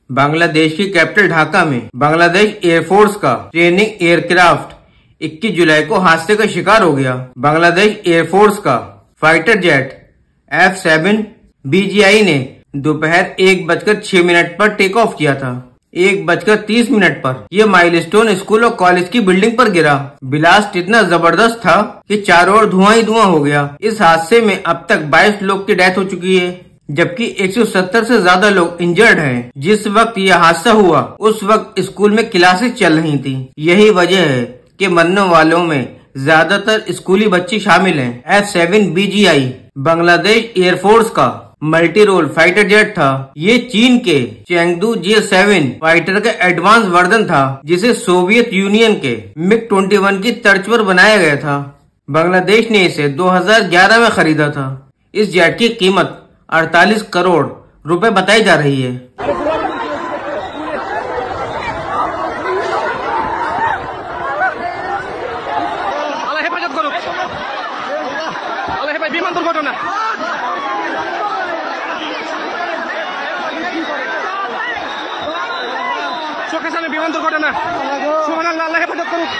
बांग्लादेश की कैपिटल ढाका में बांग्लादेश एयरफोर्स का ट्रेनिंग एयरक्राफ्ट 21 जुलाई को हादसे का शिकार हो गया। बांग्लादेश एयरफोर्स का फाइटर जेट F-7 BGI ने दोपहर 1:06 पर टेक ऑफ किया था। 1:30 पर यह माइलस्टोन स्कूल और कॉलेज की बिल्डिंग पर गिरा। ब्लास्ट इतना जबरदस्त था कि चारों ओर धुआं ही धुआं हो गया। इस हादसे में अब तक 22 लोग की डेथ हो चुकी है, जबकि 170 से ज्यादा लोग इंजर्ड हैं। जिस वक्त यह हादसा हुआ उस वक्त स्कूल में क्लासेस चल रही थी। यही वजह है कि मरने वालों में ज्यादातर स्कूली बच्चे शामिल हैं। F-7 BGI बांग्लादेश एयरफोर्स का मल्टी रोल फाइटर जेट था। ये चीन के चेंगडू J-7 फाइटर का एडवांस वर्जन था, जिसे सोवियत यूनियन के MiG-21 की तर्ज पर बनाया गया था। बांग्लादेश ने इसे 2011 में खरीदा था। इस जेट की कीमत 48 करोड़ रुपए बताई जा रही है। বিমান দুর্ঘটনা চোখের সামনে বিমান দুর্ঘটনা। সুবহানাল্লাহ, আল্লাহ হেফাজত করুক।